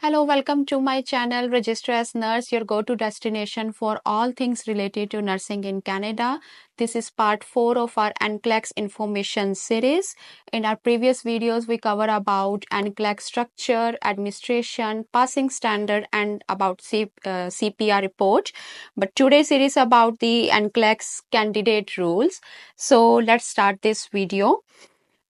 Hello, welcome to my channel. Register as Nurse, your go-to destination for all things related to nursing in Canada. This is part 4 of our NCLEX information series. In our previous videos, we cover about NCLEX structure, administration, passing standard, and about CPR report. But today's series about the NCLEX candidate rules. So let's start this video.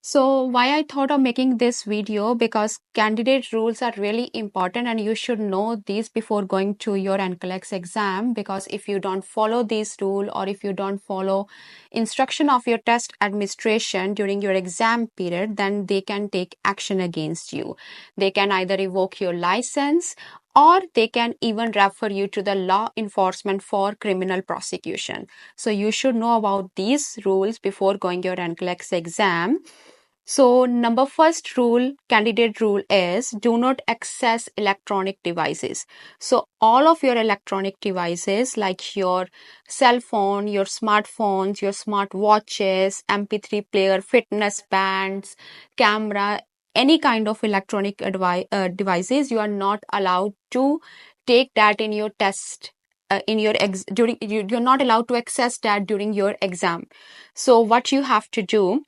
So why I thought of making this video, because candidate rules are really important and you should know these before going to your NCLEX exam, because if you don't follow these rule or if you don't follow instruction of your test administration during your exam period, then they can take action against you. They can either revoke your license or they can even refer you to the law enforcement for criminal prosecution. So you should know about these rules before going your NCLEX exam. So number first rule, candidate rule is do not access electronic devices. So all of your electronic devices like your cell phone, your smartphones, your smart watches, MP3 player, fitness bands, camera, any kind of electronic devices, you are not allowed to take that in your test. You're not allowed to access that during your exam. So what you have to do,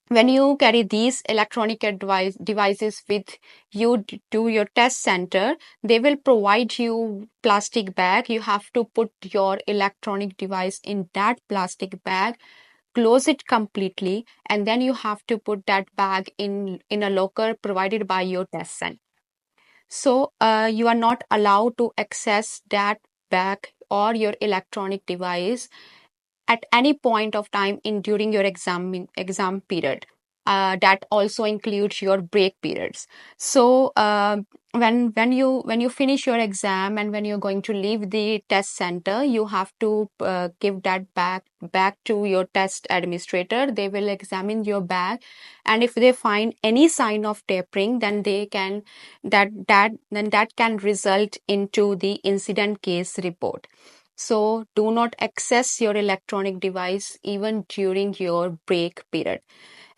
when you carry these electronic devices with you to your test center, they will provide you plastic bag. You have to put your electronic device in that plastic bag, close it completely, and then you have to put that bag in a locker provided by your test center. So you are not allowed to access that bag or your electronic device at any point of time in during your exam period. That also includes your break periods. So when you finish your exam and when you're going to leave the test center, you have to give that back to your test administrator. They will examine your bag, and if they find any sign of tapering, then they can that can result into the incident case report. So do not access your electronic device even during your break period.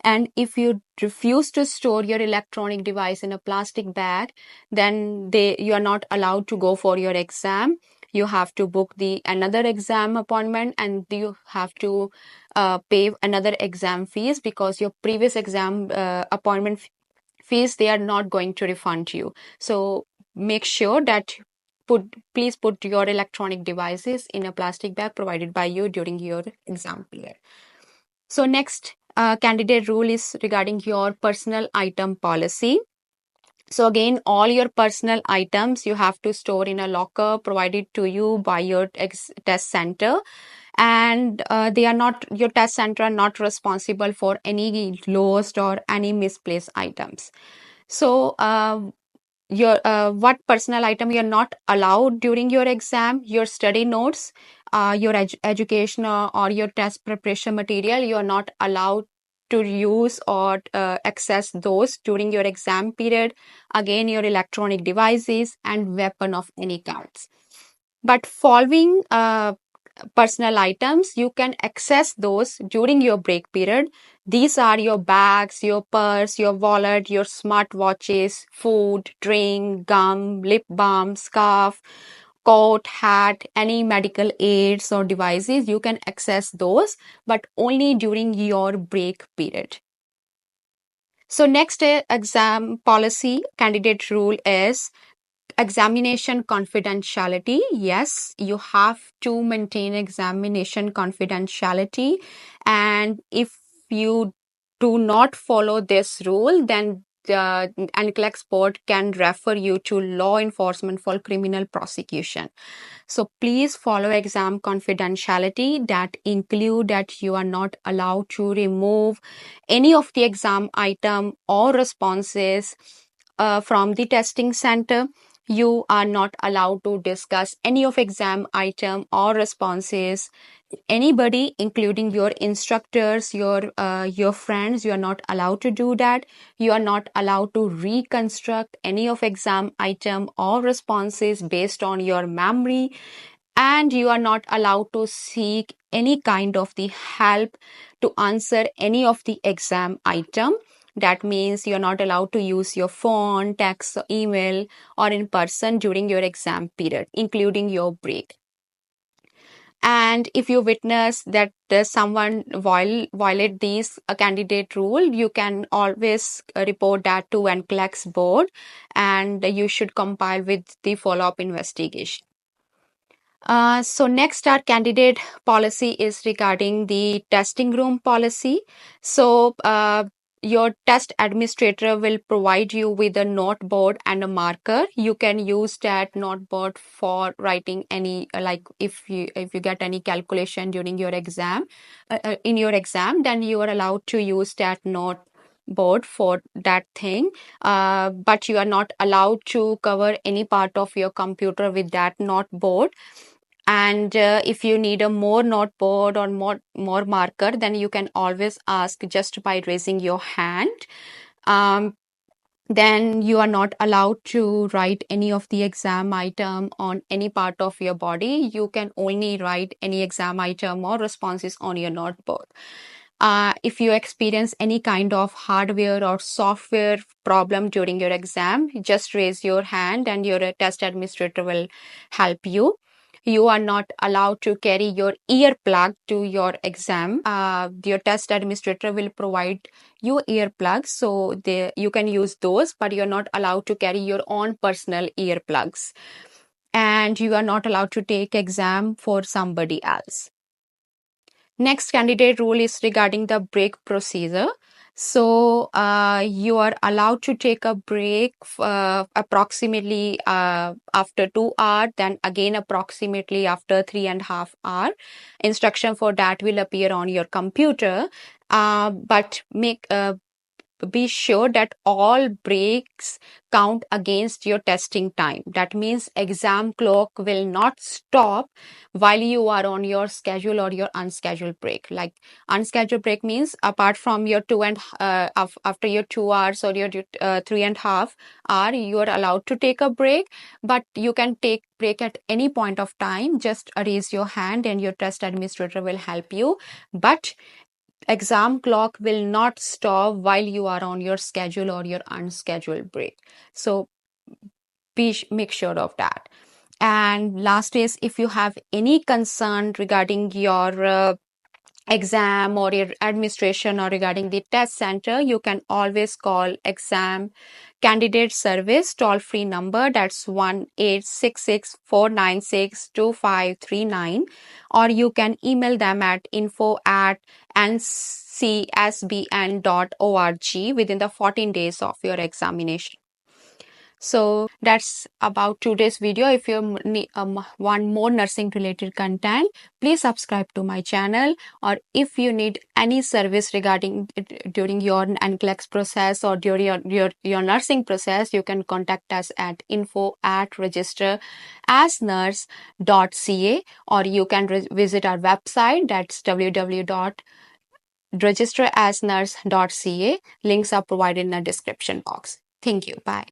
And if you refuse to store your electronic device in a plastic bag, then you are not allowed to go for your exam. You have to book another exam appointment, and you have to pay another exam fees, because your previous exam appointment fees, they are not going to refund you. So make sure that please put your electronic devices in a plastic bag provided by you during your exam period. So next candidate rule is regarding your personal item policy. So again, all your personal items you have to store in a locker provided to you by your test center, and your test center are not responsible for any lost or any misplaced items. So your what personal item you're not allowed during your exam, your study notes, your education or your test preparation material, you're not allowed to use or access those during your exam period. Again, your electronic devices and weapon of any kinds. But following personal items, you can access those during your break period. These are your bags, your purse, your wallet, your smart watches, food, drink, gum, lip balm, scarf, coat, hat, any medical aids or devices. You can access those, but only during your break period. So next exam policy candidate rule is examination confidentiality. Yes, you have to maintain examination confidentiality, and if you do not follow this rule, then the NCLEX board can refer you to law enforcement for criminal prosecution. So please follow exam confidentiality. That include that you are not allowed to remove any of the exam item or responses from the testing center. You are not allowed to discuss any of exam item or responses. Anybody, including your instructors, your friends, you are not allowed to do that. You are not allowed to reconstruct any of exam item or responses based on your memory, and you are not allowed to seek any kind of the help to answer any of the exam item. That means you're not allowed to use your phone, text, email, or in person during your exam period, including your break. And if you witness that someone violate these candidate rule, you can always report that to NCLEX board, and you should compile with the follow-up investigation. So next, our candidate policy is regarding the testing room policy. So your test administrator will provide you with a noteboard and a marker. You can use that noteboard for writing any, like if you get any calculation during your exam, in your exam, then you are allowed to use that noteboard for that thing. But you are not allowed to cover any part of your computer with that noteboard. And if you need a more noteboard or more marker, then you can always ask just by raising your hand. Then you are not allowed to write any of the exam item on any part of your body. You can only write any exam item or responses on your notebook. If you experience any kind of hardware or software problem during your exam, just raise your hand and your test administrator will help you. You are not allowed to carry your earplug to your exam. Your test administrator will provide you earplugs, so you can use those, but you're not allowed to carry your own personal earplugs. And you are not allowed to take exam for somebody else. Next candidate rule is regarding the break procedure. So you are allowed to take a break approximately after 2 hours, then again approximately after 3.5 hours. Instruction for that will appear on your computer, but be sure that all breaks count against your testing time. That means exam clock will not stop while you are on your schedule or your unscheduled break. Like unscheduled break means apart from your after your 2 hours or your 3.5 hour, you are allowed to take a break, but you can take break at any point of time. Just raise your hand and your test administrator will help you. But exam clock will not stop while you are on your schedule or your unscheduled break. So make sure of that. And last is, if you have any concern regarding your exam or your administration or regarding the test center, you can always call exam candidate service toll free number. That's 1-866-496-2539, or you can email them at info@ncsbn.org within the 14 days of your examination. So that's about today's video. If you want more nursing related content, please subscribe to my channel. Or if you need any service regarding during your NCLEX process or during your nursing process, you can contact us at info@registerasnurse.ca, or you can visit our website, that's www.registerasnurse.ca. Links are provided in the description box. Thank you. Bye.